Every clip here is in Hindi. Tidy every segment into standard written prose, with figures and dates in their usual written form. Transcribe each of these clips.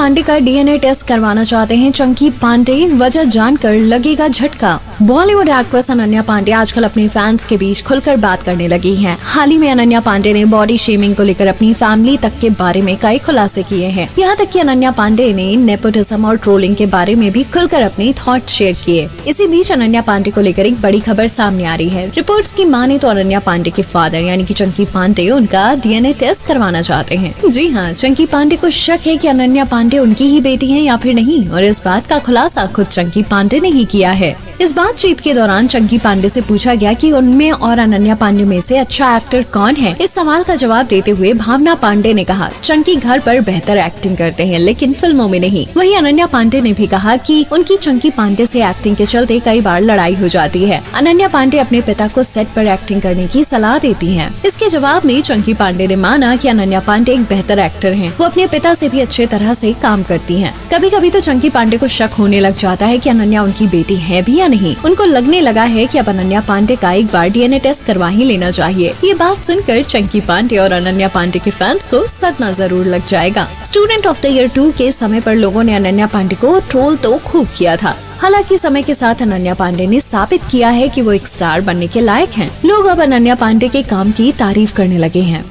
पांडे का डीएनए टेस्ट करवाना चाहते हैं चंकी पांडे, वजह जानकर लगेगा झटका। बॉलीवुड एक्ट्रेस अनन्या पांडे आजकल अपने फैंस के बीच खुलकर बात करने लगी हैं। हाल ही में अनन्या पांडे ने बॉडी शेमिंग को लेकर अपनी फैमिली तक के बारे में कई खुलासे किए हैं। यहाँ तक कि अनन्या पांडे ने नेपोटिज्म और ट्रोलिंग के बारे में भी खुलकर अपने थॉट शेयर किए। इसी बीच अनन्या पांडे को लेकर एक बड़ी खबर सामने आ रही है। रिपोर्ट्स की माने तो अनन्या पांडे के फादर यानी कि चंकी पांडे उनका डीएनए टेस्ट करवाना चाहते हैं। जी हाँ, चंकी पांडे को शक है कि अनन्या पांडे उनकी ही बेटी है या फिर नहीं, और इस बात का खुलासा खुद चंकी पांडे ने ही किया है। इस बातचीत के दौरान चंकी पांडे से पूछा गया कि उनमें और अनन्या पांडे में से अच्छा एक्टर कौन है। इस सवाल का जवाब देते हुए भावना पांडे ने कहा, चंकी घर पर बेहतर एक्टिंग करते हैं लेकिन फिल्मों में नहीं। वहीं अनन्या पांडे ने भी कहा कि उनकी चंकी पांडे से एक्टिंग के चलते कई बार लड़ाई हो जाती है। अनन्या पांडे अपने पिता को सेट पर एक्टिंग करने की सलाह देती हैं। इसके जवाब में चंकी पांडे ने माना कि अनन्या पांडे एक बेहतर एक्टर हैं। वो अपने पिता से भी अच्छे तरह से काम करती हैं। कभी कभी तो चंकी पांडे को शक होने लग जाता है कि अनन्या उनकी बेटी है भी या नहीं। उनको लगने लगा है कि अब अनन्या पांडे का एक बार डीएनए टेस्ट करवा ही लेना चाहिए। ये बात सुनकर चंकी पांडे और अनन्या पांडे के फैंस को सदमा जरूर लग जाएगा। स्टूडेंट ऑफ द ईयर 2 के समय पर लोगों ने अनन्या पांडे को ट्रोल तो खूब किया था। हालांकि समय के साथ अनन्या पांडे ने साबित किया है कि वो एक स्टार बनने के लायक हैं। लोग अब अनन्या पांडे के काम की तारीफ करने लगे हैं।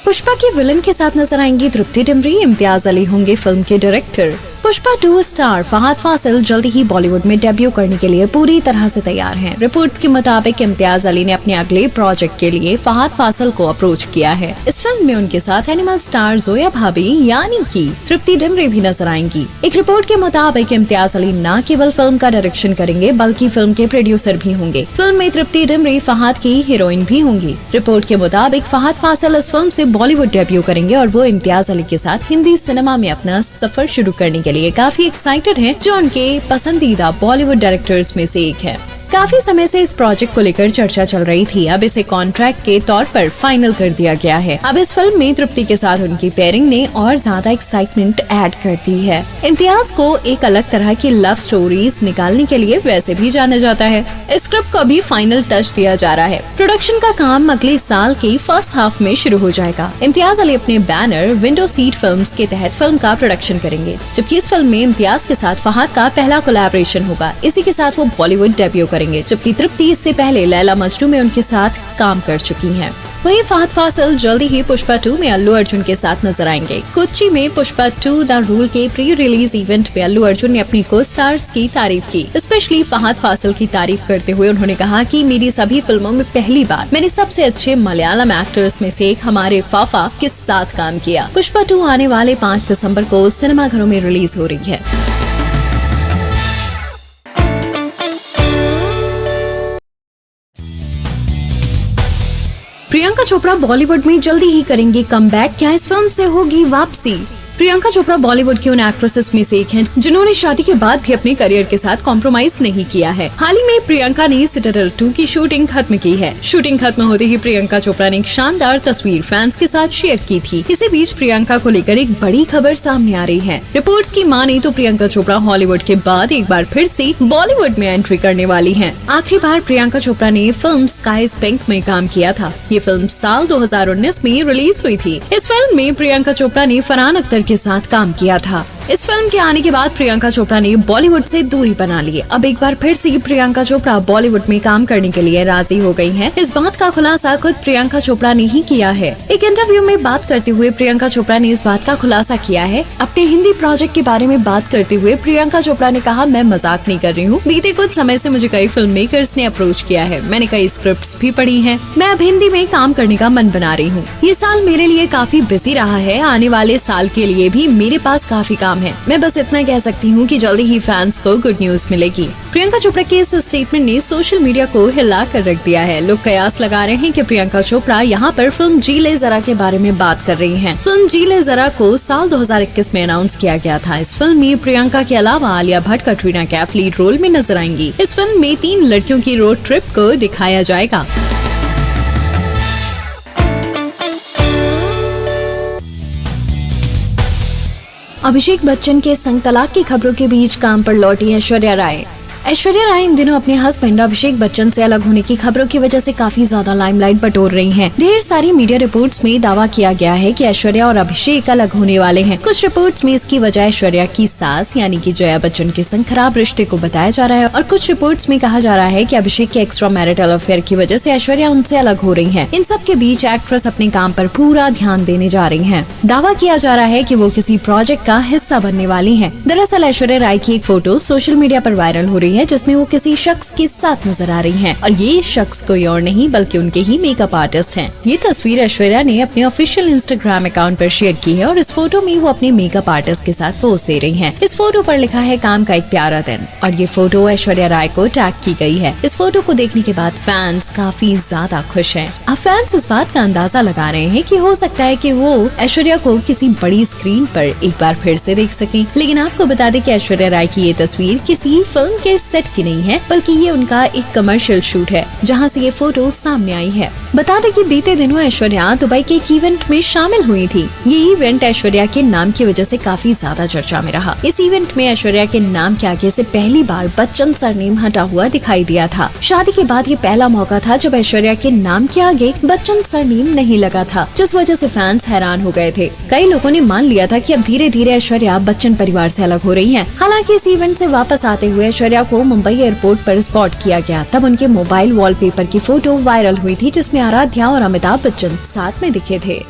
पुष्पा के विलन के साथ नजर आएंगी तृप्ति डिमरी। इम्तियाज अली होंगे फिल्म के डायरेक्टर। पुष्पा 2 स्टार फहद फासिल जल्दी ही बॉलीवुड में डेब्यू करने के लिए पूरी तरह से तैयार हैं। रिपोर्ट्स के मुताबिक इम्तियाज अली ने अपने अगले प्रोजेक्ट के लिए फहद फासिल को अप्रोच किया है। इस फिल्म में उनके साथ एनिमल स्टार जोया भाभी यानी कि तृप्ति डिमरी भी नजर आएंगी। एक रिपोर्ट के मुताबिक इम्तियाज अली न केवल फिल्म का डायरेक्शन करेंगे बल्कि फिल्म के प्रोड्यूसर भी होंगे। फिल्म में तृप्ति डिमरी फहद की हीरोइन भी होंगी। रिपोर्ट के मुताबिक फहद फासिल इस फिल्म से बॉलीवुड डेब्यू करेंगे और वो इम्तियाज अली के साथ हिंदी सिनेमा में अपना सफर शुरू करने के लिए काफी एक्साइटेड हैं, जो उनके पसंदीदा बॉलीवुड डायरेक्टर्स में से एक है। काफी समय से इस प्रोजेक्ट को लेकर चर्चा चल रही थी। अब इसे कॉन्ट्रैक्ट के तौर पर फाइनल कर दिया गया है। अब इस फिल्म में तृप्ति के साथ उनकी पेयरिंग ने और ज्यादा एक्साइटमेंट ऐड कर दी है। इम्तियाज को एक अलग तरह की लव स्टोरीज निकालने के लिए वैसे भी जाना जाता है। स्क्रिप्ट को अभी फाइनल टच दिया जा रहा है। प्रोडक्शन का काम अगले साल के फर्स्ट हाफ में शुरू हो जाएगा। इम्तियाज अली अपने बैनर विंडो सीट फिल्म्स के तहत फिल्म का प्रोडक्शन करेंगे, जबकि इस फिल्म में इम्तियाज के साथ फहद का पहला कोलैबोरेशन होगा। इसी के साथ वो बॉलीवुड डेब्यू करेंगे, जबकि तृप्ति इससे पहले लैला मजनू में उनके साथ काम कर चुकी हैं। वहीं फहद फासिल जल्दी ही पुष्पा 2 में अल्लू अर्जुन के साथ नजर आएंगे। कोच्चि में पुष्पा 2 द रूल के प्री रिलीज इवेंट में अल्लू अर्जुन ने अपनी को स्टार्स की तारीफ की। स्पेशली फहद फासिल की तारीफ करते हुए उन्होंने कहा कि मेरी सभी फिल्मों में पहली बार मैंने सबसे अच्छे मलयालम एक्टर्स में से एक हमारे फाफा के साथ काम किया। पुष्पा 2 आने वाले 5 दिसंबर को सिनेमाघरों में रिलीज हो रही है। प्रियंका चोपड़ा बॉलीवुड में जल्दी ही करेंगी कमबैक। क्या इस फिल्म से होगी वापसी? प्रियंका चोपड़ा बॉलीवुड की उन एक्ट्रेसेस में से एक हैं जिन्होंने शादी के बाद भी अपने करियर के साथ कॉम्प्रोमाइज नहीं किया है। हाल ही में प्रियंका ने सिटाडेल 2 की शूटिंग खत्म की है। शूटिंग खत्म होते ही प्रियंका चोपड़ा ने एक शानदार तस्वीर फैंस के साथ शेयर की थी। इसी बीच प्रियंका को लेकर एक बड़ी खबर सामने आ रही है। रिपोर्ट्स की माने तो प्रियंका चोपड़ा हॉलीवुड के बाद एक बार फिर से बॉलीवुड में एंट्री करने वाली है। आखिरी बार प्रियंका चोपड़ा ने फिल्म स्काई इज पिंक में काम किया था। ये फिल्म साल 2019 में रिलीज हुई थी। इस फिल्म में प्रियंका चोपड़ा ने फरहान अख्तर के साथ काम किया था। इस फिल्म के आने के बाद प्रियंका चोपड़ा ने बॉलीवुड से दूरी बना ली। अब एक बार फिर से प्रियंका चोपड़ा बॉलीवुड में काम करने के लिए राजी हो गई हैं। इस बात का खुलासा खुद प्रियंका चोपड़ा ने ही किया है। एक इंटरव्यू में बात करते हुए प्रियंका चोपड़ा ने इस बात का खुलासा किया है। अपने हिंदी प्रोजेक्ट के बारे में बात करते हुए प्रियंका चोपड़ा ने कहा, मैं मजाक नहीं कर रही हूँ। बीते कुछ समय से मुझे कई फिल्म मेकर्स ने अप्रोच किया है। मैंने कई स्क्रिप्ट भी पढ़ी है। मैं अब हिंदी में काम करने का मन बना रही हूँ। ये साल मेरे लिए काफी बिजी रहा है। आने वाले साल के लिए भी मेरे पास काफी काम है। मैं बस इतना कह सकती हूँ कि जल्दी ही फैंस को गुड न्यूज मिलेगी। प्रियंका चोपड़ा के इस स्टेटमेंट ने सोशल मीडिया को हिला कर रख दिया है। लोग कयास लगा रहे हैं कि प्रियंका चोपड़ा यहाँ पर फिल्म जी ले जरा के बारे में बात कर रही हैं। फिल्म जी ले जरा को साल 2021 में अनाउंस किया गया था। इस फिल्म में प्रियंका के अलावा आलिया भट्ट, कटरीना कैफ लीड रोल में नजर आएंगी। इस फिल्म में 3 लड़कियों की रोड ट्रिप को दिखाया जाएगा। अभिषेक बच्चन के संग तलाक की खबरों के बीच काम पर लौटी ऐश्वर्या राय। ऐश्वर्या राय इन दिनों अपने हस्बैंड अभिषेक बच्चन से अलग होने की खबरों की वजह से काफी ज्यादा लाइमलाइट बटोर रही हैं। ढेर सारी मीडिया रिपोर्ट्स में दावा किया गया है कि ऐश्वर्या और अभिषेक अलग होने वाले हैं। कुछ रिपोर्ट्स में इसकी वजह ऐश्वर्या की सास यानी कि जया बच्चन के संग खराब रिश्ते को बताया जा रहा है और कुछ रिपोर्ट्स में कहा जा रहा है कि अभिषेक के एक्स्ट्रा मैरिटल अफेयर की वजह से ऐश्वर्या उनसे अलग हो रही है। इन सब के बीच एक्ट्रेस अपने काम पर पूरा ध्यान देने जा रही है। दावा किया जा रहा है कि वो किसी प्रोजेक्ट का हिस्सा बनने वाली है। दरअसल ऐश्वर्या राय की एक फोटो सोशल मीडिया पर वायरल हो रही है जिसमें वो किसी शख्स के साथ नजर आ रही हैं और ये शख्स कोई और नहीं बल्कि उनके ही मेकअप आर्टिस्ट हैं। ये तस्वीर ऐश्वर्या ने अपने ऑफिशियल इंस्टाग्राम अकाउंट पर शेयर की है और इस फोटो में वो अपने मेकअप आर्टिस्ट के साथ पोज दे रही हैं। इस फोटो पर लिखा है काम का एक प्यारा दिन और ये फोटो ऐश्वर्या राय को टैग की गई है। इस फोटो को देखने के बाद फैंस काफी ज्यादा खुश हैं। अब फैंस इस बात का अंदाजा लगा रहे हैं कि हो सकता है कि वो ऐश्वर्या को किसी बड़ी स्क्रीन पर एक बार फिर से देख सकें। लेकिन आपको बता दें कि ऐश्वर्या राय की ये तस्वीर किसी फिल्म के सेट की नहीं है बल्कि ये उनका एक कमर्शियल शूट है जहां से ये फोटो सामने आई है। बता दें कि बीते दिनों ऐश्वर्या दुबई के एक इवेंट में शामिल हुई थी। ये इवेंट ऐश्वर्या के नाम की वजह से काफी ज्यादा चर्चा में रहा। इस इवेंट में ऐश्वर्या के नाम के आगे से पहली बार बच्चन सरनेम हटा हुआ दिखाई दिया था। शादी के बाद ये पहला मौका था जब ऐश्वर्या के नाम के आगे बच्चन सरनेम नहीं लगा था, जिस वजह से फैंस हैरान हो गए थे। कई लोगों ने मान लिया था कि अब धीरे धीरे ऐश्वर्या बच्चन परिवार से अलग हो रही हैं। हालांकि इस इवेंट से वापस आते हुए ऐश्वर्या को मुंबई एयरपोर्ट पर स्पॉट किया गया। तब उनके मोबाइल वॉलपेपर की फोटो वायरल हुई थी जिसमें आराध्या और अमिताभ बच्चन साथ में दिखे थे।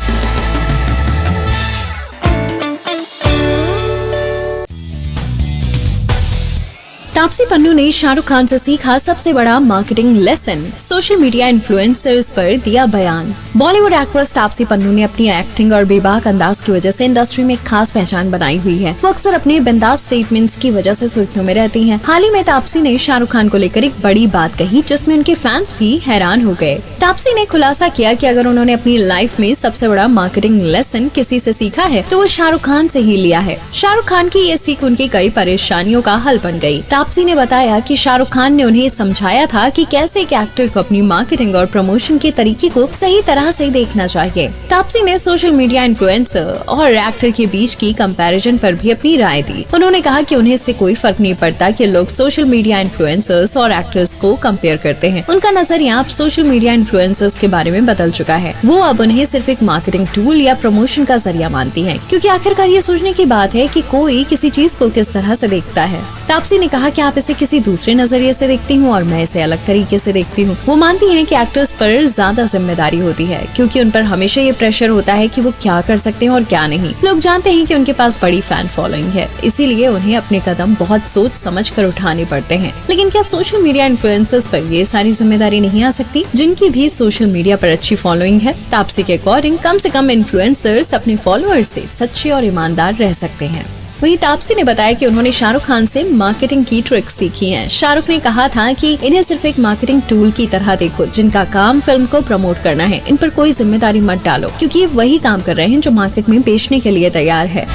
तापसी पन्नू ने शाहरुख खान से सीखा सबसे बड़ा marketing lesson, social media influencers पर दिया बयान। बॉलीवुड एक्ट्रेस तापसी पन्नू ने अपनी एक्टिंग और बेबाक अंदाज की वजह से इंडस्ट्री में एक खास पहचान बनाई हुई है। वो अक्सर अपने बिंदास स्टेटमेंट्स की वजह से सुर्खियों में रहती हैं। हाल ही में तापसी ने शाहरुख खान को लेकर एक बड़ी बात कही जिसमें उनके फैंस भी हैरान हो गए। तापसी ने खुलासा किया कि अगर उन्होंने अपनी लाइफ में सबसे बड़ा मार्केटिंग लेसन किसी से सीखा है तो वो शाहरुख खान से ही लिया है। शाहरुख खान की ये सीख उनकी कई परेशानियों का हल बन गई। तापसी ने बताया कि शाहरुख खान ने उन्हें समझाया था कि कैसे एक एक्टर को अपनी मार्केटिंग और प्रमोशन के तरीके को सही तरह से देखना चाहिए। तापसी ने सोशल मीडिया इन्फ्लुएंसर और एक्टर के बीच की कंपैरिजन पर भी अपनी राय दी। उन्होंने कहा कि उन्हें इससे कोई फर्क नहीं पड़ता कि लोग सोशल मीडिया इन्फ्लुएंसर्स और एक्टर्स को कंपेयर करते हैं। उनका नजरिया अब सोशल मीडिया इन्फ्लुएंसर्स के बारे में बदल चुका है। वो अब उन्हें सिर्फ एक मार्केटिंग टूल या प्रमोशन का जरिया मानती है, क्योंकि आखिरकार ये सोचने की बात है कि कोई किसी चीज को किस तरह से देखता है। तापसी ने कहा कि आप इसे किसी दूसरे नजरिए से देखती हूँ और मैं इसे अलग तरीके से देखती हूँ। वो मानती हैं कि एक्टर्स पर ज्यादा जिम्मेदारी होती है क्योंकि उन पर हमेशा ये प्रेशर होता है कि वो क्या कर सकते हैं और क्या नहीं। लोग जानते हैं कि उनके पास बड़ी फैन फॉलोइंग है, इसीलिए उन्हें अपने कदम बहुत सोच समझ कर उठाने पड़ते हैं। लेकिन क्या सोशल मीडिया इन्फ्लुएंसर्स पर ये सारी जिम्मेदारी नहीं आ सकती जिनकी भी सोशल मीडिया पर अच्छी फॉलोइंग है? तापसी के अकॉर्डिंग कम से कम इन्फ्लुएंसर्स अपने फॉलोअर्स से सच्चे और ईमानदार रह सकते हैं। वहीं तापसी ने बताया कि उन्होंने शाहरुख खान से मार्केटिंग की ट्रिक्स सीखी हैं। शाहरुख ने कहा था कि इन्हें सिर्फ एक मार्केटिंग टूल की तरह देखो जिनका काम फिल्म को प्रमोट करना है। इन पर कोई जिम्मेदारी मत डालो क्योंकि ये वही काम कर रहे हैं जो मार्केट में बेचने के लिए तैयार है।